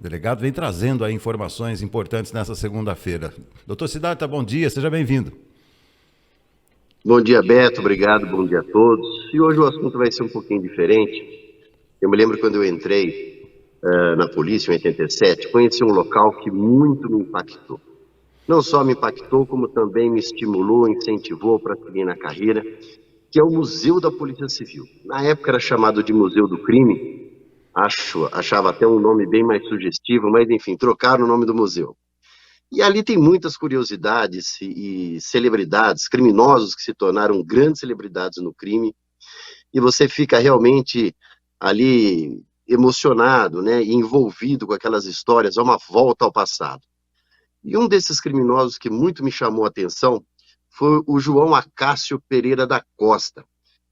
O delegado vem trazendo aí informações importantes nessa segunda-feira. Doutor Siddhartha, bom dia, seja bem-vindo. Bom dia, Beto, obrigado, bom dia a todos. E hoje o assunto vai ser um pouquinho diferente. Eu me lembro quando eu entrei na polícia em 87, conheci um local que muito me impactou. Não só me impactou, como também me estimulou, incentivou para seguir na carreira, que é o Museu da Polícia Civil. Na época era chamado de Museu do Crime, achava até um nome bem mais sugestivo, mas enfim, trocaram o nome do museu. E ali tem muitas curiosidades e celebridades, criminosos que se tornaram grandes celebridades no crime, e você fica realmente ali emocionado, né, e envolvido com aquelas histórias, é uma volta ao passado. E um desses criminosos que muito me chamou a atenção foi o João Acácio Pereira da Costa,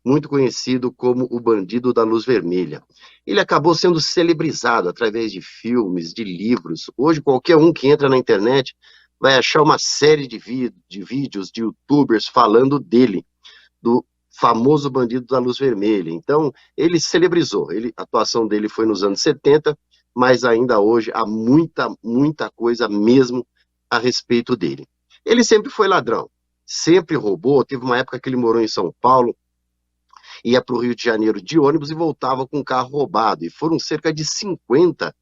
muito conhecido como o Bandido da Luz Vermelha. Ele acabou sendo celebrizado através de filmes, de livros. Hoje, qualquer um que entra na internet vai achar uma série de vídeos de youtubers falando dele, do famoso Bandido da Luz Vermelha. Então, ele celebrizou. A atuação dele foi nos anos 70, mas ainda hoje há muita coisa mesmo a respeito dele. Ele sempre foi ladrão, sempre roubou. Teve uma época que ele morou em São Paulo, ia para o Rio de Janeiro de ônibus e voltava com um carro roubado. E foram cerca de 50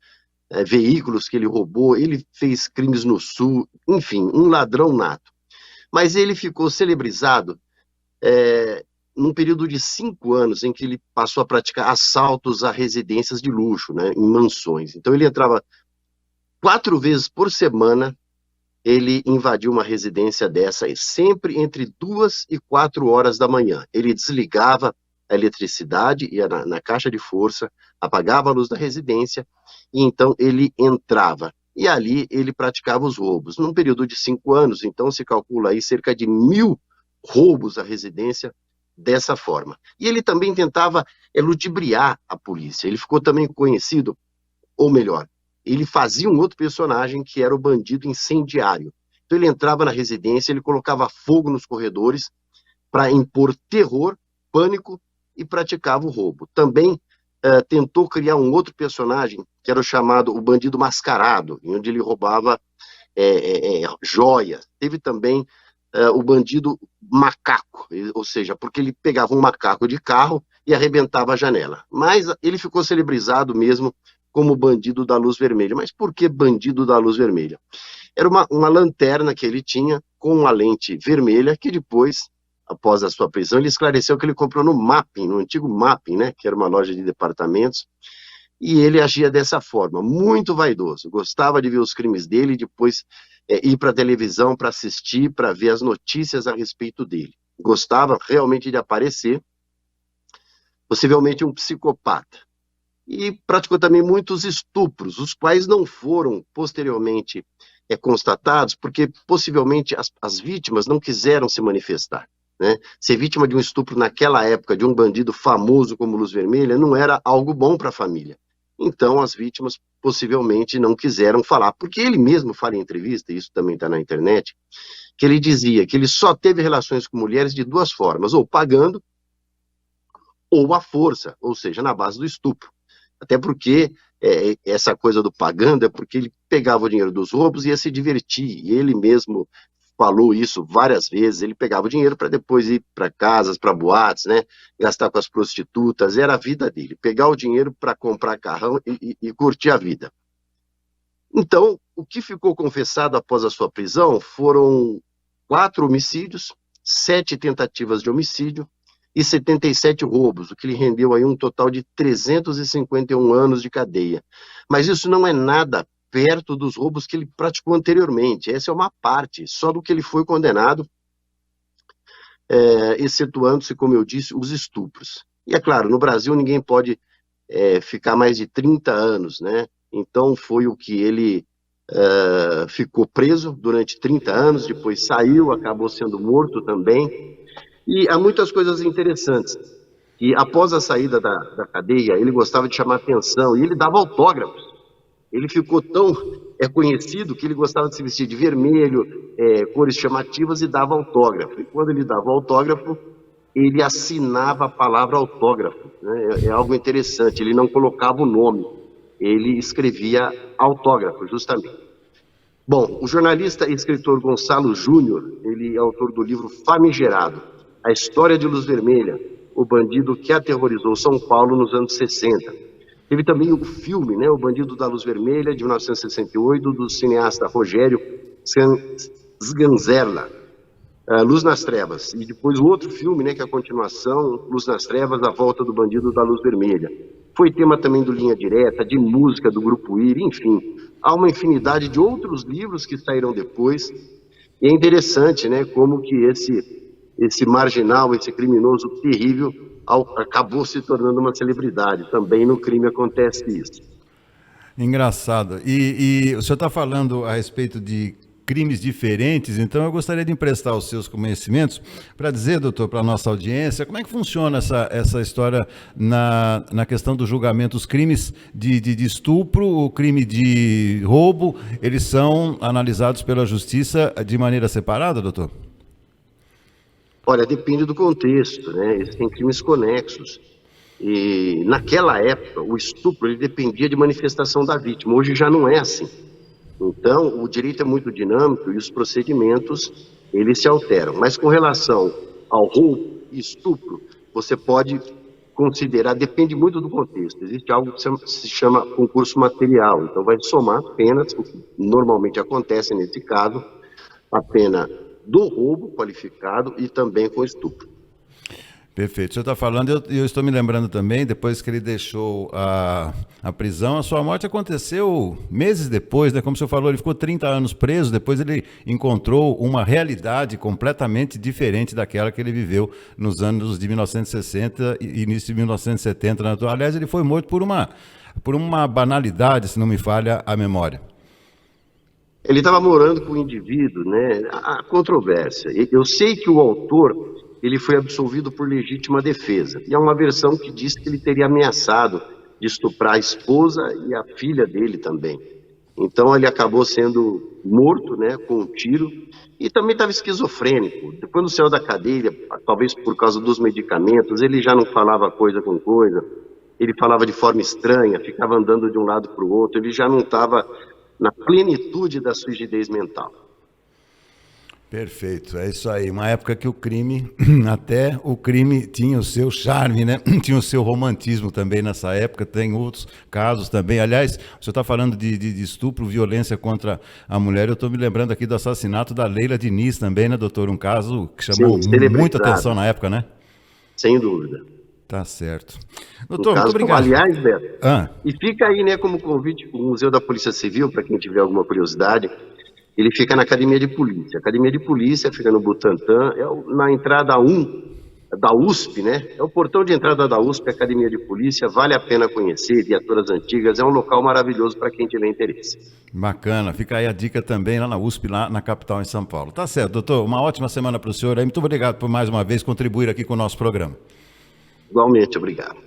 veículos que ele roubou. Ele fez crimes no Sul, enfim, um ladrão nato. Mas ele ficou celebrizado num período de 5 anos em que ele passou a praticar assaltos a residências de luxo, né, em mansões. Então ele entrava 4 vezes por semana, ele invadiu uma residência dessa, sempre entre 2 e 4 horas da manhã. Ele desligava a eletricidade, ia na caixa de força, apagava a luz da residência, e então ele entrava. E ali ele praticava os roubos. Num período de 5 anos, então se calcula aí cerca de 1.000 roubos à residência dessa forma. E ele também tentava ludibriar a polícia. Ele ficou também conhecido, ou melhor, ele fazia um outro personagem que era o bandido incendiário. Então ele entrava na residência, ele colocava fogo nos corredores para impor terror, pânico e praticava o roubo. Também tentou criar um outro personagem que era o chamado o bandido mascarado, onde ele roubava joias. Teve também o bandido macaco, ou seja, porque ele pegava um macaco de carro e arrebentava a janela. Mas ele ficou celebrizado mesmo como Bandido da Luz Vermelha. Mas por que Bandido da Luz Vermelha? Era uma lanterna que ele tinha com uma lente vermelha que depois, após a sua prisão, ele esclareceu que ele comprou no Mapping, no antigo Mapping, né, que era uma loja de departamentos, e ele agia dessa forma, muito vaidoso, gostava de ver os crimes dele e depois ir para a televisão para assistir, para ver as notícias a respeito dele. Gostava realmente de aparecer, possivelmente um psicopata. E praticou também muitos estupros, os quais não foram posteriormente constatados, porque possivelmente as vítimas não quiseram se manifestar. Né? Ser vítima de um estupro naquela época, de um bandido famoso como Luz Vermelha, não era algo bom para a família. Então as vítimas possivelmente não quiseram falar, porque ele mesmo fala em entrevista, isso também está na internet, que ele dizia que ele só teve relações com mulheres de 2 formas, ou pagando, ou à força, ou seja, na base do estupro. Até porque essa coisa do pagando é porque ele pegava o dinheiro dos roubos e ia se divertir, e ele mesmo falou isso várias vezes. Ele pegava o dinheiro para depois ir para casas, para boates, né, gastar com as prostitutas, era a vida dele, pegar o dinheiro para comprar carrão e curtir a vida. Então, o que ficou confessado após a sua prisão foram 4 homicídios, 7 tentativas de homicídio, e 77 roubos, o que lhe rendeu aí um total de 351 anos de cadeia. Mas isso não é nada perto dos roubos que ele praticou anteriormente. Essa é uma parte, só do que ele foi condenado, excetuando-se, como eu disse, os estupros. E é claro, no Brasil ninguém pode ficar mais de 30 anos, né? Então foi o que ele ficou preso durante 30 anos, depois saiu, acabou sendo morto também. E há muitas coisas interessantes. E após a saída da cadeia, ele gostava de chamar atenção, e ele dava autógrafos. Ele ficou tão conhecido que ele gostava de se vestir de vermelho, cores chamativas, e dava autógrafo. E quando ele dava autógrafo, ele assinava a palavra autógrafo. Né? É algo interessante, ele não colocava o nome. ele escrevia autógrafo, justamente. Bom, o jornalista e escritor Gonçalo Júnior, ele é autor do livro Famigerado, A História de Luz Vermelha, o bandido que aterrorizou São Paulo nos anos 60. Teve também o filme, né, O Bandido da Luz Vermelha, de 1968, do cineasta Rogério Sganzerla, Luz nas Trevas. E depois o outro filme, né, que é a continuação, Luz nas Trevas, A Volta do Bandido da Luz Vermelha. Foi tema também do Linha Direta, de música do Grupo IRI, enfim. Há uma infinidade de outros livros que saíram depois. E é interessante, né, como que esse marginal, esse criminoso terrível, acabou se tornando uma celebridade. Também no crime acontece isso. Engraçado. E o senhor está falando a respeito de crimes diferentes, então eu gostaria de emprestar os seus conhecimentos para dizer, doutor, para a nossa audiência, como é que funciona essa história na questão do julgamento. Os crimes de estupro, o crime de roubo, eles são analisados pela justiça de maneira separada, doutor? Olha, depende do contexto, né? Existem crimes conexos. E naquela época, o estupro ele dependia de manifestação da vítima. Hoje já não é assim. Então, o direito é muito dinâmico e os procedimentos, eles se alteram. Mas com relação ao roubo e estupro, você pode considerar, depende muito do contexto. Existe algo que se chama concurso material. Então, vai somar penas, o que normalmente acontece nesse caso, a pena do roubo qualificado e também com estupro. Perfeito. O senhor está falando, eu estou me lembrando também, depois que ele deixou a prisão, a sua morte aconteceu meses depois, né? Como o senhor falou, ele ficou 30 anos preso, depois ele encontrou uma realidade completamente diferente daquela que ele viveu nos anos de 1960 e início de 1970. Né? Aliás, ele foi morto por uma banalidade, se não me falha a memória. Ele estava morando com o indivíduo, né? A controvérsia. Eu sei que o autor ele foi absolvido por legítima defesa. E há uma versão que diz que ele teria ameaçado de estuprar a esposa e a filha dele também. Então ele acabou sendo morto, né, com um tiro, e também estava esquizofrênico. Depois no céu da cadeia, talvez por causa dos medicamentos, ele já não falava coisa com coisa, ele falava de forma estranha, ficava andando de um lado para o outro, ele já não estava na plenitude da sua rigidez mental. Perfeito, é isso aí. Uma época que até o crime tinha o seu charme, né? Tinha o seu romantismo também nessa época, tem outros casos também. Aliás, o senhor está falando de estupro, violência contra a mulher, eu estou me lembrando aqui do assassinato da Leila Diniz também, né, doutor? Um caso que chamou muita atenção na época, né? Sem dúvida. Tá certo. Doutor, muito obrigado. Aliás, Beto, e fica aí, né, como convite para o Museu da Polícia Civil, para quem tiver alguma curiosidade. Ele fica na Academia de Polícia. A Academia de Polícia fica no Butantã, na entrada 1 da USP, né? É o portão de entrada da USP, a Academia de Polícia. Vale a pena conhecer, viaturas antigas. É um local maravilhoso para quem tiver interesse. Bacana. Fica aí a dica também lá na USP, lá na capital, em São Paulo. Tá certo, doutor. Uma ótima semana para o senhor. Muito obrigado por mais uma vez contribuir aqui com o nosso programa. Igualmente, obrigado.